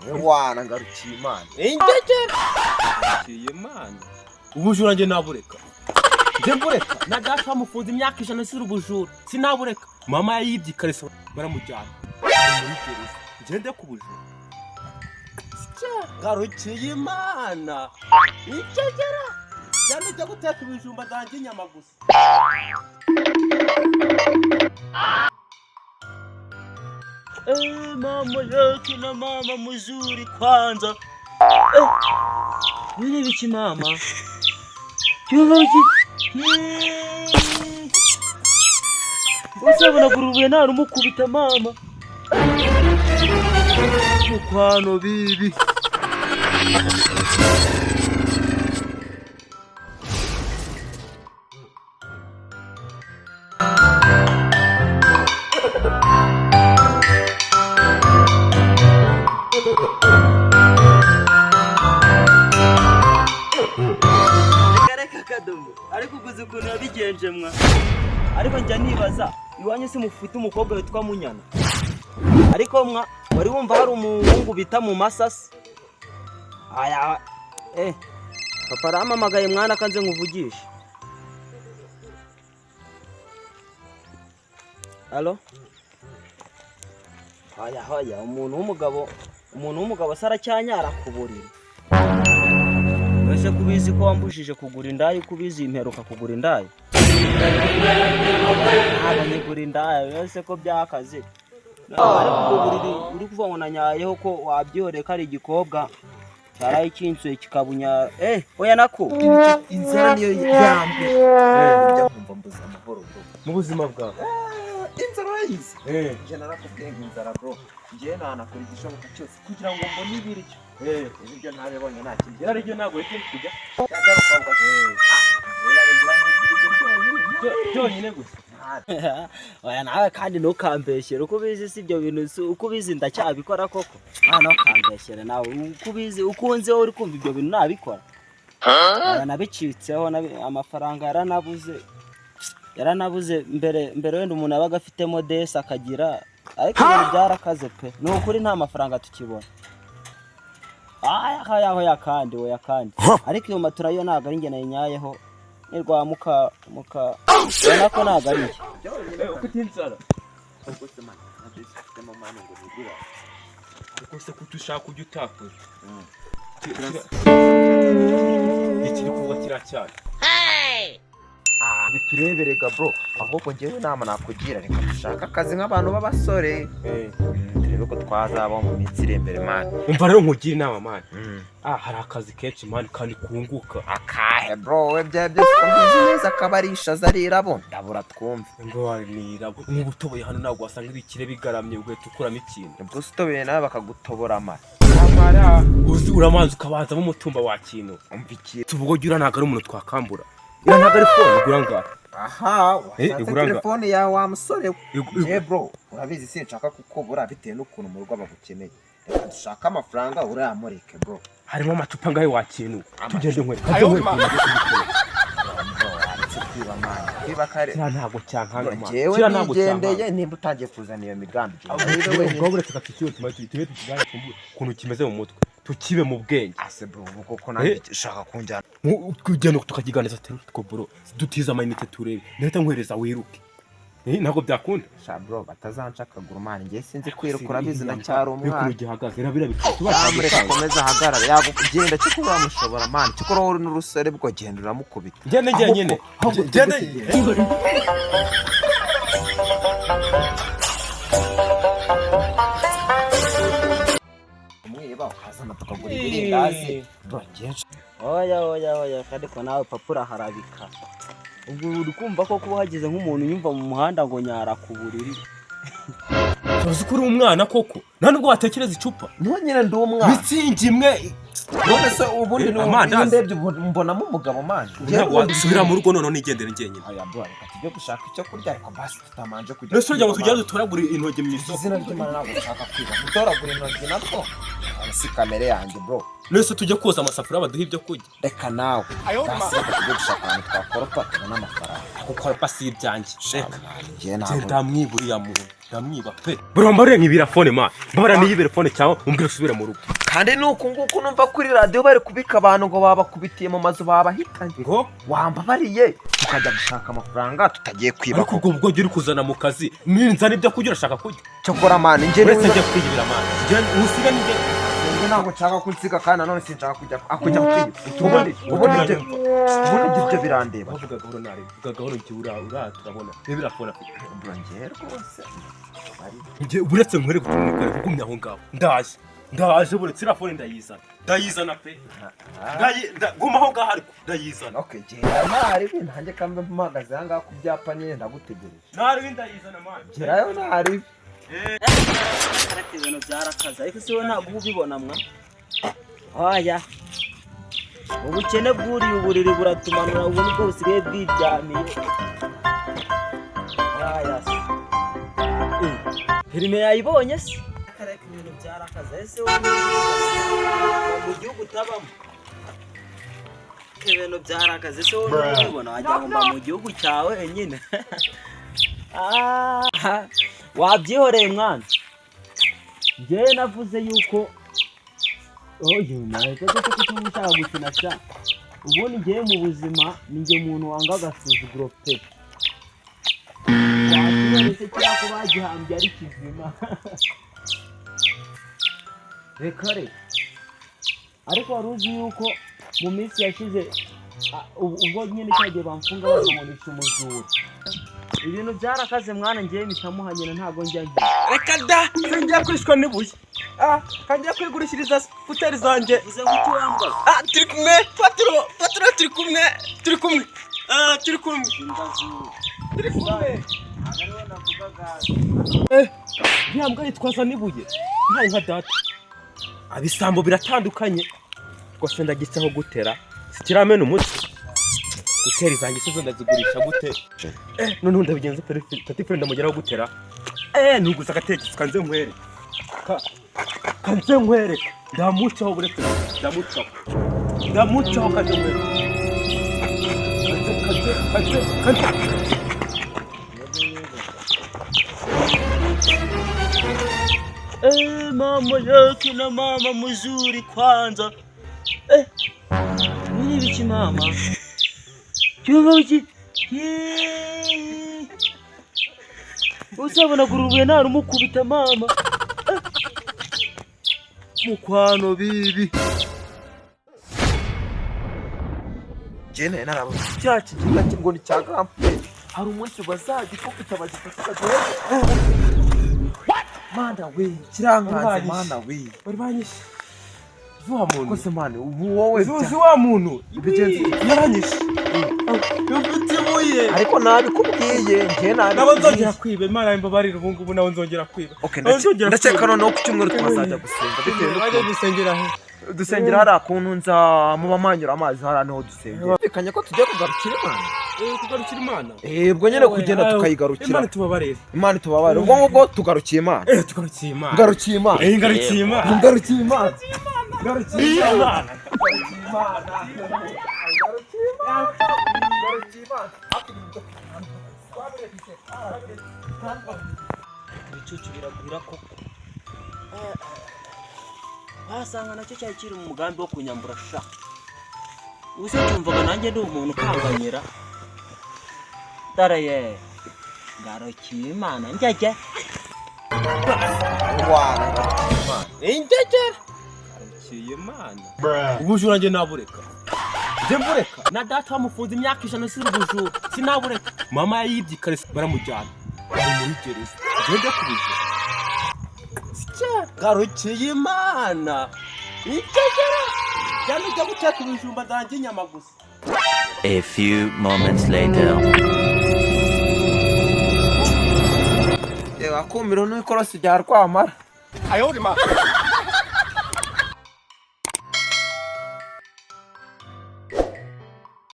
Ewana ngarukiye Imana. Ngarukiye Imana. Ubujura nge nabureka. Nge mbureka na data bamufunze imyaka 100 sira ubujura. Sinabureka. Mama yayibye ikariso baramujyana. Muri gereza. Ngende kubujura. Ngarukiye Imana. Icegera. Cyane cyo guteka ibijumba zanjye inyama gusa. Mama yetu na mama mzuri kwanza. Nini biki mama? Kiyoboki. Usabona gurubuye nta rumukubita mama. Mukwano bibi. Ariko uguze ukuntu yabigenje mwa. Ariko njya nibaza iwanyu se mufite umukobwa witwa Munyana. Ariko mwa wari wumva hari umuhungu bita mu Masasi. Aya papa ramamagaye mwana kanze nkuvugisha. Allo? Haya umuntu w'umugabo saracyanyara kuburira. Wese kubizi ko wambujije kugura indayi kubizi imperuka kugura indayi. Nigura indayi wese ko byakaze. Uri kuvuga ngo nanyayeho ko wabyoreka ari igikobwa cyaraye kinsuye kikabunya oya nako Inzara niyo yambe. Bijya kumva mbuza amahoro bro. Mu buzima bwawe. Inzara yize. Nje narakubwenge inzara bro. Nje nanakora igishoboka cyose kugira ngo mbone ibiryo. Ibyo ntabibonye nta kintu. Yari ryo nago yite kujya. Cyangwa Byonyine gusa. Oya nawe kandi ntukambeshyere uko ubizi si ibyo bintu uko ubizi ndacyabikora koko. Ntukambeshyere nawe uko ubizi ukunze uri kumva ibyo bintu nabikora. Nabicitseho amafaranga yaranabuze mbere wenda umuntu abaga afite modese akagira ariko ibintu byarakaze pe. Ni ukuri nta mafaranga tukibona. Oya kandi. Ariko iyo matura yo ntago ari nge nayinyayeho. Nirwa muka nako ntago ari nge. Ufite inzara. ubwo se man ntabwo mama ngo bigura. Ariko se kutushaka kujya utakura. Ikiri kuva kiracyari. Bitureberega bro, ahubwo ngewe nama nakugira reka dushaka akazi nk'abantu b'abasore. Turebe ko twazaba mu minsi iri imbere man. Umva rero nkugira inama man. Hari akazi kenshi man kandi kunguka. Akahe bro, we byose kumbizi neza akabarisha zarirabo ndabura twumve. Ngo warirabo. Nk'ubutoboye hano nagwa wasanga ibikire bigaramye ugwe tukuramo ikintu. Ubwo sitobeye nawe bakagutobora amara. Amara uzi uramanza ukabanza mu mutumba wa kintu. Umvikire. Tuvugo gira ntago ari umuntu twakambura. Ira ntago ari phone igura ngara. Aha, telefone ya wa musore. Bro, urabizi sinshaka kukubura bitewe n'ukuntu mu rugo bagukeneye. Reka dushaka amafaranga urayamureke bro. Harimo amacupa ngaye wa kintu. Tugende nkwe. Biba kare. Ntago cyankanga man. Jewe nigendeye nimba utangiye kuzana iyo migambi. Ubwo bure tukatikiwe tumaye tugane kuntu kimeze mu mutwe. Tukibe mu bwenge. Ase bro koko nanjye shaka kunjana. Kugenda tukagiganiza two bro. Dutiza amayinite turebe. Ndahita nkwereza wiruke. Ntago byakunda. Sha bro batazanshaka gurumani ngiye sinzi kwiruka urabizi na cyaro umwana. Bikuru gihagaze rabira bitubaka. Amureka komeza hagarara yagugenda cyo kuba mushobora man. Cyo kora uri n'urusore bwo genda uramukubita. Ngende nyene. Ngende. Umwiba ukazana tukagura ibirindazi. Bro genshi. Oya kandi ko nawe papura harabika. Ubwo uri kumva ko kuba hagize nk'umuntu yumva mu muhanda ngo nyara ku buriri. Tuzi kuri umwana koko. Nta nubwo watekereza icupa. Niho nyine ndi umwana. Bitsingi imwe. None se ubundi ndebye mbonamo umugabo man. Ntabwo wasubira mu rugo none nigendere ngenyine. Aya bro reka tujye gushaka icyo kurya ariko basi tutamanje kujya. Nese urya ngo tujya dutoragura intoge mu isoko. Izina ry'Imana ntabwo ushaka kwiga. Gutoragura intoge natwo. si kamere yanjye bro. Nese tujye koza amasafuriya baduha ibyo kurya. Reka nawe basi tujye gushaka ahantu twakoropa tubona amafaranga. Gukoropa si ibyanjye. Reka njye ndamwiburiya muntu ndamwiba pe. Bro mbarure nkibira phone man. Mbara niyibere phone cyawe umbwire usubire mu rugo. Kandi nuko nguko numva kuri radio bari kubika abantu ngo babakubitiye mu mazu babahitanye. Ngo wambabariye tukajya gushaka amafaranga tutagiye kwiba. Ariko ubwo bwo uri kuzana mu kazi ninzana ibyo kurya urashaka kurya. Cyokora man njye wese njye kwigirira man. Njye usiga nige ntabwo nshaka kunsiga kandi nanone sinshaka kujya kwiba. Ubundi ibyo birandeba. Bavuga gahoro nari. Bavuga gahoro njye turabona. Bibira phone afite. Njye rwose njye uretse nkore gutumukara kugumya aho ngaho. Ndaje buretse ira phone ndayizana pe. Guma aho ngaho ariko ndayizana. Okay genda ntari ntange kambe mpagaze hanga ku byapa nyine ndagutegereje. Ntari ndayizana man. Gerayo ntari. Ariko ibintu byarakaza ariko siwe ntabwo ubibona mwa. Oya. Ubukene bwuriye uburiri buratumanura ubu nibwo busigaye bwiryamiye. Oya. Herime yayibonye se? Ariko ibintu byarakaza ese wowe mu gihugu utabamo. Ibintu byarakaza ese wowe ubibona wajya mu gihugu cyawe nyine. Wabyihoreye mwana. Njye navuze yuko oye naje kushaka gukina sha. Ubundi ngiye mu buzima ninjye muntu wanga agasuzuguro pe. Wabyihoreye cyako bagihambye ari kizima. Rekare. Ariko waruzi yuko mu minsi yashize ubwo nyine cyagiye bamfunga bamunisha umuzuru. Ibintu byarakaze mwana ngiye mitamuhanyina ntago njya ngi. Reka da singiye kwishwa nibuye. Kangiye kwigurishiriza futeri zanjye. Uze guti wamba. Turi kumwe patro turi kumwe. Turi kumwe. Turi kumwe. Agariwe navugaga. Ntiyambwa yitwaza nibuye. Ntaye nka data. Abisambo biratandukanye. Gose ndagicaho gutera. Sikiramena umutwe. Gutera izanjye se ndazigurisha gute? None ndabigenze petit frère ndamugeraho gutera. Nuguza agatekisi kanze nkwere. Kanze nkwere. Ndamucaho buretse. Ndamucaho kanze nkwere. Mama yetu na mama mzuri kwanza. Nini bichi mama? Cyubuki. Usabona gurubuye nari umukubita mama. Mukwano bibi. Jene narabo cyaci gitaki ngo ni cyagampe. Hari umunsi bazagikubita bagifata. Mana we kiranganze mana we. Bari banyishe. Zuwa muntu. Kose mane ubu wowe zuwa muntu. Ibigenzi yaranyishe. Yumvitibuye. Ariko nabikubwiye nje nabi. Nabo nzongera kwiba Imana imbabarira ubu ngubu nawe nzongera kwiba. Okay ndaceka noneho ku cyumweru twazajya gusenga bitewe n'uko dusengera he. Dusengera hari akuntu nza mu bamanyura amazi hari aho dusengera. Bikanye ko tujya kugarukira Imana. Kugarukira Imana. Ubwo nyene kugenda tukayigarukira. Imana tubabarire. Imana tubabarire. Ubwo ngubwo tugarukiye Imana. Tugarukiye Imana. Ngarukiye Imana. Ngarukiye Imana. Ngarukiye Imana. Ngarukiye Imana. Bicucu biragwira ko. Wasanga nacyo cyari kiri mu mugambi wo kunyambura sha. Use cyumvaga nanjye ndi umuntu kanganyira. Daraye. Ngarukiye Imana njyajya. Wana. Njyajya. Ngarukiye Imana. Ubujura nje nabureka. Nje mbureka. Na data wamufunze imyaka 100 siri ubujura. Sinabureka. Mama yayibye kare baramujyana. Bari muri gereza. Ngende kubijura. Ngarukiye Imana. Njyajya. Cyane ujya guteka ibijumba zanjye inyama gusa. A few moments later. Akumiro n'ikorosi rya rwamara. Ayo